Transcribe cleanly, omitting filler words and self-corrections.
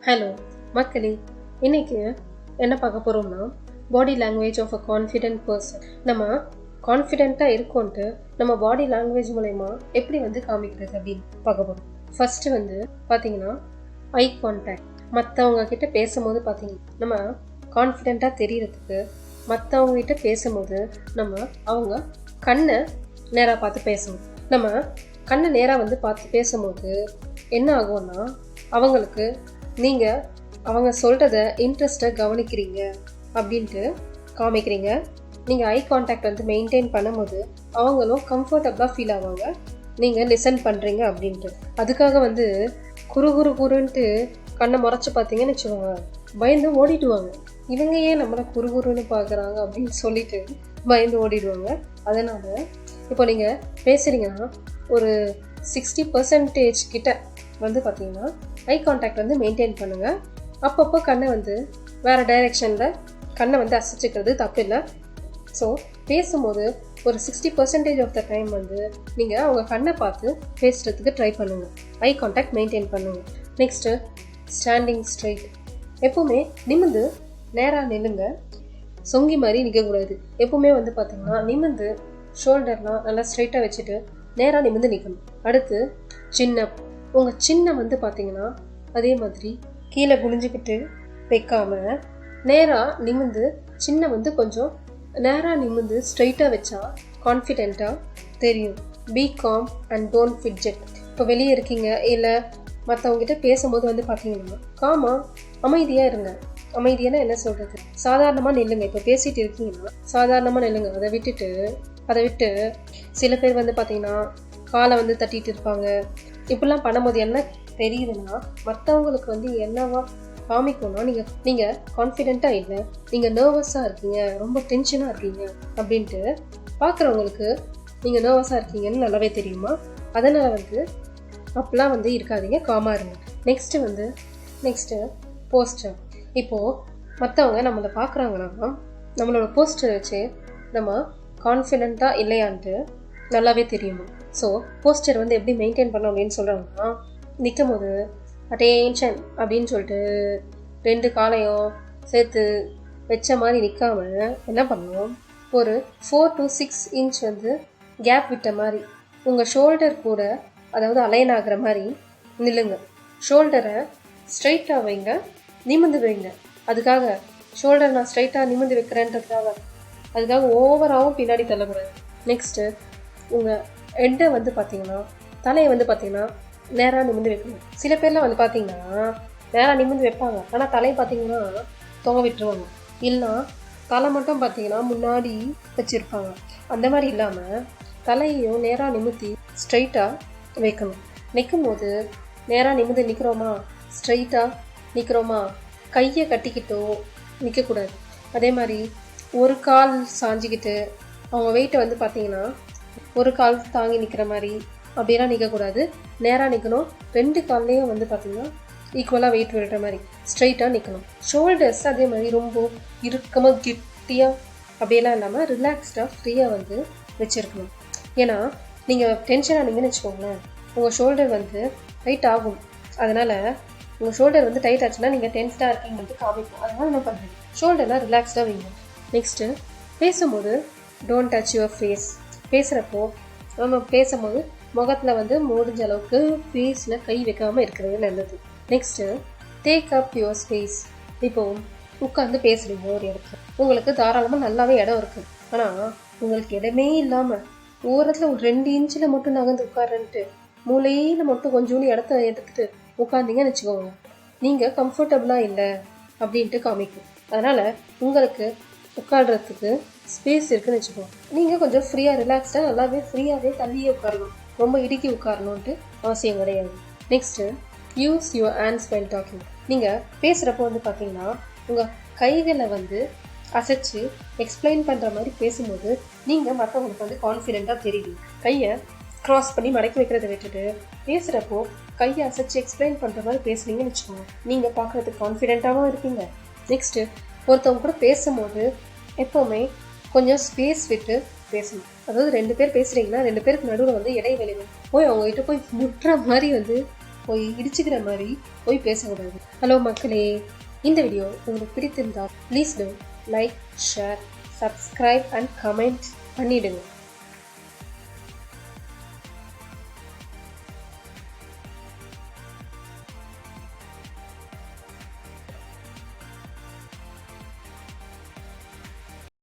Hello மக்களே, இன்னைக்கு என்ன பார்க்க போகிறோம்னா body language of a confident person. நம்ம கான்ஃபிடென்ட்டாக இருக்கோன்ட்டு நம்ம பாடி லாங்குவேஜ் மூலயமா எப்படி காமிக்கிறது அப்படின்னு பார்க்க போகிறோம். ஃபர்ஸ்ட் பார்த்தீங்கன்னா ஐ கான்டாக்ட். மற்றவங்க கிட்ட பேசும்போது பார்த்தீங்கன்னா நம்ம கான்ஃபிடென்ட்டாக தெரியறதுக்கு மற்றவங்க கிட்ட பேசும்போது நம்ம அவங்க கண்ணை நேராக பார்த்து பேசணும். நம்ம கண்ணை நேராக பார்த்து பேசும்போது என்ன ஆகும்னா அவங்களுக்கு நீங்கள் அவங்க சொல்கிறத இன்ட்ரெஸ்ட்டை கவனிக்கிறீங்க அப்படின்ட்டு காமிக்கிறீங்க. நீங்கள் ஐ கான்டாக்ட் மெயின்டைன் பண்ணும்போது அவங்களும் கம்ஃபர்டபுளாக ஃபீல் ஆவாங்க நீங்கள் லிசன் பண்ணுறீங்க அப்படின்ட்டு. அதுக்காக குறுன்ட்டு கண்ணை முறைச்சி பார்த்தீங்கன்னு வச்சுக்கோங்க, பயந்து ஓடிடுவாங்க. இவங்க ஏன் நம்மளை குறுன்னு பார்க்குறாங்க அப்படின்னு சொல்லிட்டு பயந்து ஓடிடுவாங்க. அதனால் இப்போ நீங்கள் பேசுகிறீங்கன்னா ஒரு 60% கிட்ட பார்த்தீங்கன்னா ஐ கான்டாக்ட் மெயின்டைன் பண்ணுங்கள். அப்பப்போ கண்ணை வேறு டைரெக்ஷனில் கண்ணை அசைச்சிக்கிறது தப்பு இல்லை. ஸோ பேசும்போது ஒரு 60% ஆஃப் த டைம் நீங்கள் அவங்க கண்ணை பார்த்து பேசுகிறதுக்கு ட்ரை பண்ணுங்கள். ஐ கான்டாக்ட் மெயின்டைன் பண்ணுங்கள். Next standing straight. எப்போவுமே நிமிர்ந்து நேராக நில்லுங்க, சொங்கி மாதிரி நிற்கக்கூடாது. எப்போவுமே பார்த்தீங்கன்னா நிமிர்ந்து ஷோல்டர்லாம் நல்லா ஸ்ட்ரைட்டாக வச்சுட்டு நேராக நிமிர்ந்து நிற்கணும். அடுத்து சின்ன உங்கள் சின்ன பார்த்தீங்கன்னா அதே மாதிரி கீழே குனிஞ்சிக்கிட்டு வைக்காம நேராக நிமிர்ந்து சின்ன கொஞ்சம் நேராக நிமிர்ந்து ஸ்ட்ரைட்டாக வச்சா கான்ஃபிடென்ட்டாக தெரியும். Be calm and don't fidget. இப்போ வெளியே இருக்கீங்க இல்லை மற்றவங்ககிட்ட பேசும்போது பார்த்தீங்கன்னா காமாக அமைதியாக இருங்க. அமைதியான என்ன சொல்கிறது, சாதாரணமாக நில்லுங்க. இப்போ பேசிகிட்டு இருக்கீங்கன்னா சாதாரணமாக நில்லுங்க. அதை விட்டு சில பேர் பார்த்தீங்கன்னா காலை தட்டிட்டு இருப்பாங்க. இப்படிலாம் பண்ணும்போது என்ன தெரியுதுன்னா மற்றவங்களுக்கு என்னவா காமிக்கணும்னா நீங்கள் கான்ஃபிடென்ட்டாக இல்லை, நீங்கள் நர்வஸாக இருக்கீங்க, ரொம்ப டென்ஷனாக இருக்கீங்க அப்படின்ட்டு பார்க்குறவங்களுக்கு நீங்கள் நர்வஸாக இருக்கீங்கன்னு நல்லாவே தெரியுமா. அதனால் அப்படிலாம் இருக்காதீங்க, காமாக இருங்க. Next poster. இப்போது மற்றவங்க நம்மளை பார்க்குறாங்கன்னா நம்மளோட போஸ்டர் வச்சு நம்ம கான்ஃபிடென்ட்டாக இல்லையான்ட்டு நல்லாவே தெரியுமா. ஸோ போஸ்டர் எப்படி மெயின்டைன் பண்ணோம் அப்படின்னு சொல்கிறாங்கன்னா நிற்கும் போது அட்டென்ஷன் அப்படின்னு சொல்லிட்டு 2 காலையும் சேர்த்து வச்ச மாதிரி நிற்காம என்ன பண்ணணும், ஒரு 4 to 6 inch கேப் விட்ட மாதிரி உங்கள் ஷோல்டர் கூட அலைன் ஆகிற மாதிரி நில்லுங்க. ஷோல்டரை ஸ்ட்ரைட்டாக வைங்க, நிமிர்ந்து வைங்க. அதுக்காக ஷோல்டர் நான் ஸ்ட்ரைட்டாக நிமிர்ந்து வைக்கிறேன்றதுக்காக ஓவராகவும் பின்னாடி தள்ளக்கூடாது. நெக்ஸ்ட்டு உங்கள் ஹெட்டை பார்த்தீங்கன்னா தலையை பார்த்தீங்கன்னா நேராக நிமிர்ந்து வைக்கணும். சில பேர்லாம் பார்த்தீங்கன்னா நேராக நிமிர்ந்து வைப்பாங்க, ஆனால் தலையை பார்த்தீங்கன்னா தொங்க விட்டுருவாங்க. இல்லைனா தலை மட்டும் பார்த்தீங்கன்னா முன்னாடி வச்சுருப்பாங்க. அந்த மாதிரி இல்லாமல் தலையையும் நேராக நிமிர்த்தி ஸ்ட்ரைட்டாக வைக்கணும். நிற்கும் போது நேராக நிமிர்ந்து நிற்கிறோமா, ஸ்ட்ரைட்டாக நிற்கிறோமா, கையை கட்டிக்கிட்டோ நிற்கக்கூடாது. அதே மாதிரி ஒரு கால் சாஞ்சிக்கிட்டு அவங்க வெயிட்டை பார்த்தீங்கன்னா ஒரு கால் தாங்கி நிற்கிற மாதிரி அப்படியெல்லாம் நிற்கக்கூடாது. நேராக நிற்கணும். 2 கால்லையும் பார்த்தீங்கன்னா ஈக்குவலாக வெயிட் விடுற மாதிரி ஸ்ட்ரைட்டாக நிற்கணும். ஷோல்டர்ஸ் அதே மாதிரி ரொம்ப இறுக்கமாக கெட்டியாக அப்படியெல்லாம் இல்லாமல் ரிலாக்ஸ்டாக ஃப்ரீயாக வச்சுருக்கணும். ஏன்னா நீங்கள் டென்ஷன் ஆனீங்கன்னு வச்சுக்கோங்களேன், உங்கள் ஷோல்டர் டைட் ஆகும். அதனால் உங்கள் ஷோல்டர் டைட் ஆச்சுன்னா நீங்கள் டென்ஸ்டாக இருக்கீங்கன்னு காமிக்கும். அதனால் என்ன பண்ணுறீங்க, ஷோல்டர்லாம் ரிலாக்ஸ்டாக வைங்க. நெக்ஸ்ட்டு பேசும்போது டோன்ட் டச் யுவர் ஃபேஸ். பேசுகிறப்போ நம்ம பேசும்போது முகத்தில் முடிஞ்ச அளவுக்கு ஃபேஸில் கை வைக்காமல் இருக்கிறது நல்லது. Next take up your space. இப்போது உட்காந்து பேசுகிறீங்க ஒரு இடத்துல, உங்களுக்கு தாராளமாக நல்லாவே இடம் இருக்குது. ஆனால் உங்களுக்கு இடமே இல்லாமல் ஓரத்தில் ஒரு 2 inch மட்டும் நகர்ந்து உட்காரன்ட்டு மூலையில் மட்டும் கொஞ்சோண்டு இடத்த எடுத்துகிட்டு உட்காந்திங்கன்னு வச்சுக்கோங்க, நீங்கள் கம்ஃபர்டபுளாக இல்லை அப்படின்ட்டு காமிக்கும். அதனால் உங்களுக்கு உட்காடுறதுக்கு ஸ்பேஸ் இருக்குன்னு வச்சுக்கோங்க. நீங்கள் கொஞ்சம் ஃப்ரீயாக ரிலாக்ஸ்டாக நல்லாவே ஃப்ரீயாகவே தள்ளியே உட்காரணும், ரொம்ப இடுக்கி உட்காரணுன்ட்டு அவசியம் கிடையாது. Next use your hands well talking. நீங்கள் பேசுகிறப்போ பார்த்தீங்கன்னா உங்கள் கைகளை அசைச்சு எக்ஸ்பிளைன் பண்ணுற மாதிரி பேசும்போது நீங்கள் மற்றவங்களுக்கு கான்ஃபிடென்ட்டாக தெரியும். கையை க்ராஸ் பண்ணி மடக்கி வைக்கிறத விட்டுட்டு பேசுகிறப்போ கையை அசைச்சு எக்ஸ்பிளைன் பண்ணுற மாதிரி பேசுனீங்கன்னு வச்சுக்கோங்க, நீங்கள் பார்க்குறதுக்கு கான்ஃபிடென்ட்டாகவும் இருப்பீங்க. நெக்ஸ்ட்டு ஒருத்தவங்க கூட பேசும்போது எப்போவுமே கொஞ்சம் ஸ்பேஸ் விட்டு பேசணும். அதாவது 2 பேர் பேசுகிறீங்கன்னா 2 பேருக்கு நடுவில் இடைவெளி போய் அவங்ககிட்ட போய் முட்டுற மாதிரி போய் இடிச்சுக்கிற மாதிரி போய் பேசக்கூடாது. ஹலோ மக்களே, இந்த வீடியோ உங்களுக்கு பிடித்திருந்தால் please do like, share, subscribe and comment பண்ணிவிடுங்க.